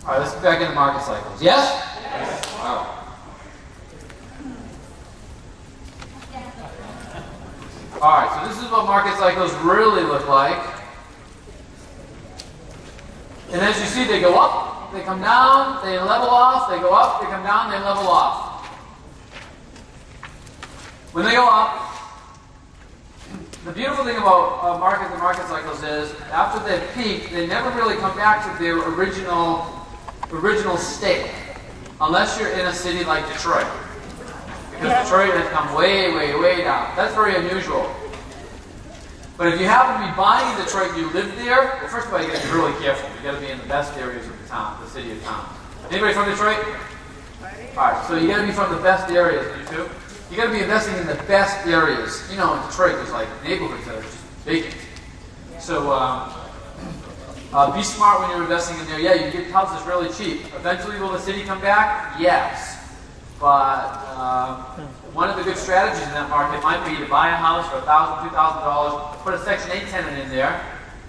All right, let's get back into market cycles. Yes? Yes. All right. All right, so this is what market cycles really look like. And as you see, they go up, they come down, they level off, they go up, they come down, they level off. When they go up, the beautiful thing about the market cycles is after they peak, they never really come back to their original state, unless you're in a city like Detroit. Because Detroit has come way, way, way down. That's very unusual. But if you happen to be buying in Detroit and you live there, well, first of all, you got to be really careful. You got to be in the best areas of the town, the city of town. Anybody from Detroit? All right, so you got to be from the best areas. You too? You got to be investing in the best areas. You know, in Detroit, there's like neighborhoods that are just vacant. So be smart when you're investing in there. Yeah, you can get houses really cheap. Eventually, will the city come back? Yes. But one of the good strategies in that market might be to buy a house for $1,000, $2,000, put a Section 8 tenant in there,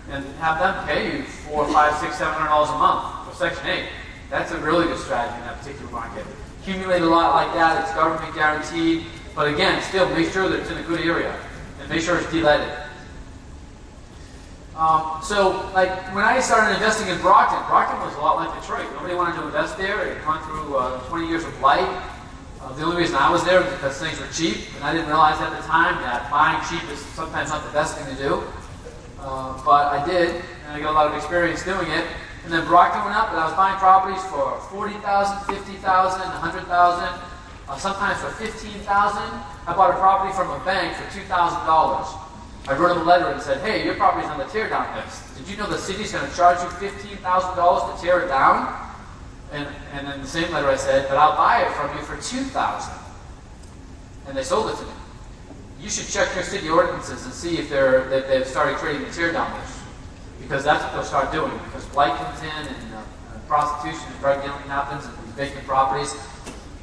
and have them pay you $400, $500, $600, $700 a month for Section 8. That's a really good strategy in that particular market. Accumulate a lot like that. It's government guaranteed. But again, still make sure that it's in a good area and make sure it's de-leaded. So, like when I started investing in Brockton was a lot like Detroit. Nobody wanted to invest there. It had gone through 20 years of blight. The only reason I was there was because things were cheap, and I didn't realize at the time that buying cheap is sometimes not the best thing to do. But I did, and I got a lot of experience doing it. And then Brockton went up, and I was buying properties for $40,000, $50,000, $100,000, sometimes for $15,000. I bought a property from a bank for $2,000. I wrote them a letter and said, hey, your property's on the tear down list. Did you know the city's going to charge you $15,000 to tear it down? And in the same letter I said, but I'll buy it from you for $2,000. And they sold it to me. You should check your city ordinances and see if they've started creating the tear down list. Because that's what they'll start doing. Because blight comes in and prostitution and drug dealing happens and vacant properties.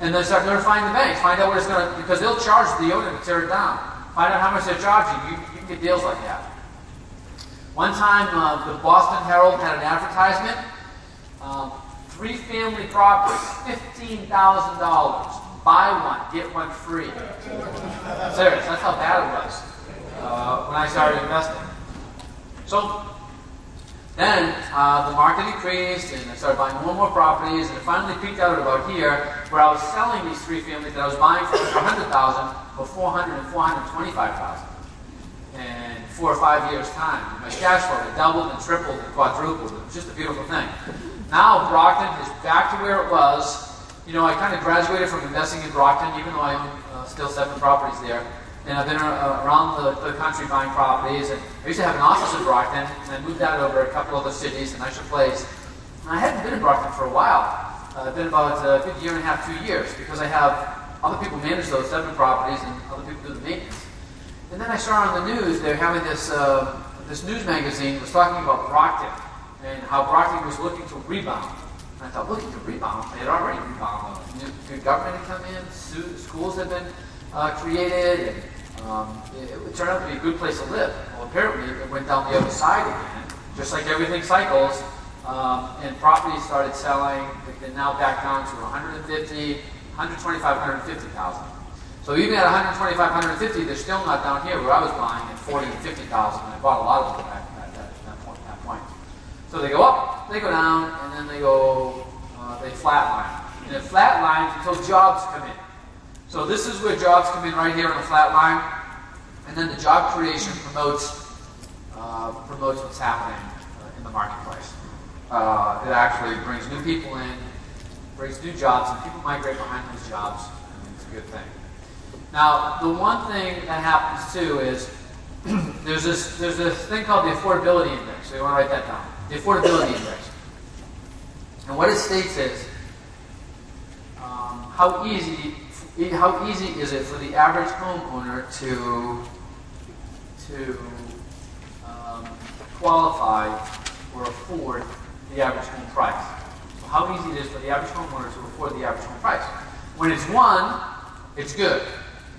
And then start notifying the banks. Find out what it's going to, because they'll charge the owner to tear it down. Find out how much they're charging. You can get deals like that. One time, the Boston Herald had an advertisement. 3-family properties, $15,000. Buy one, get one free. Serious, that's how bad it was when I started investing. So then the market increased, and I started buying more and more properties, and it finally peaked out at about here, where I was selling these 3-families that I was buying for $100,000 for $400,000 and $425,000 in 4 or 5 years' time. My cash flow had doubled and tripled and quadrupled. It was just a beautiful thing. Now Brockton is back to where it was. You know, I kind of graduated from investing in Brockton, even though I own still 7 properties there. And I've been around the country buying properties. And I used to have an office in Brockton, and I moved that over a couple other cities, a nicer place. And I hadn't been in Brockton for a while. I've been about a good year and a half, 2 years, because I have other people manage those 7 properties, and other people do the maintenance. And then I saw on the news, they're having this news magazine that was talking about Brockton, and how Brockton was looking to rebound. And I thought, looking to rebound? They had already rebounded. New government had come in, schools had been created, and it turned out to be a good place to live. Well, apparently it went down the other side again, just like everything cycles, and properties started selling. They're now back down to 150, 125, 150,000. So even at 125, 150, they're still not down here where I was buying at 40 and 50,000. I bought a lot of them at that point. So they go up, they go down, and then they go, they flatline. And it flatlines until jobs come in. So this is where jobs come in right here on the flat line. And then the job creation promotes what's happening in the marketplace. It actually brings new people in, brings new jobs, and people migrate behind those jobs. And it's a good thing. Now, the one thing that happens too is there's this thing called the affordability index. So you want to write that down. The affordability index. And what it states is how easy is it for the average homeowner to qualify or afford the average home price. So how easy it is for the average homeowner to afford the average home price. When it's 1, it's good.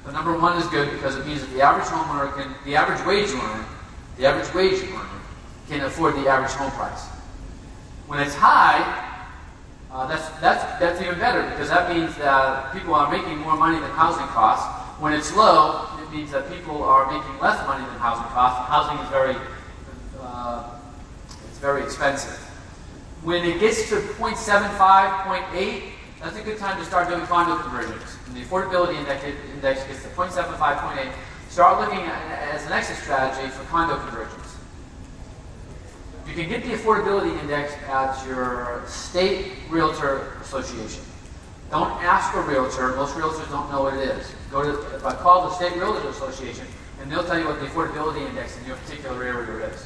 The number 1 is good because it means that the average homeowner the average wage earner can afford the average home price. When it's high, That's even better, because that means that people are making more money than housing costs. When it's low, it means that people are making less money than housing costs. Housing is very expensive. When it gets to 0.75, 0.8, that's a good time to start doing condo conversions. When the affordability index gets to 0.75, 0.8, start looking at it as an exit strategy for condo conversions. You can get the affordability index at your state realtor association. Don't ask a realtor. Most realtors don't know what it is. Call the state realtor association, and they'll tell you what the affordability index in your particular area is.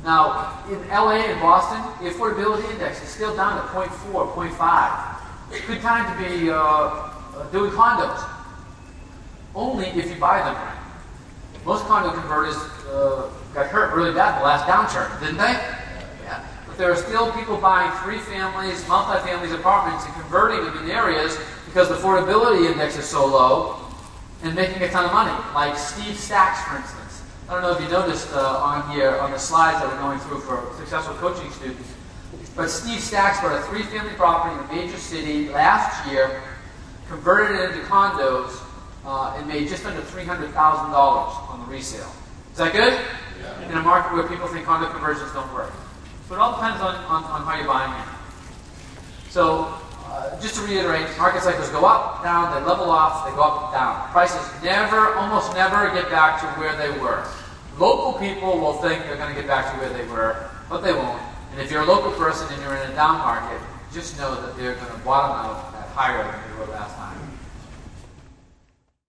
Now, in LA and Boston, the affordability index is still down to 0.4, 0.5. Good time to be doing condos. Only if you buy them right. Most condo converters got hurt really bad in the last downturn, didn't they? Yeah. But there are still people buying 3 families, multi-families, apartments, and converting them in areas because the affordability index is so low and making a ton of money. Like Steve Stacks, for instance. I don't know if you noticed on the slides that we're going through for successful coaching students, but Steve Stacks bought a 3-family property in a major city last year, converted it into condos, and made just under $300,000 on the resale. Is that good? Yeah. In a market where people think condo conversions don't work. So it all depends on how you're buying it. So just to reiterate, market cycles go up, down, they level off, they go up, down. Prices almost never get back to where they were. Local people will think they're going to get back to where they were, but they won't. And if you're a local person and you're in a down market, just know that they're going to bottom out at higher than they were last time.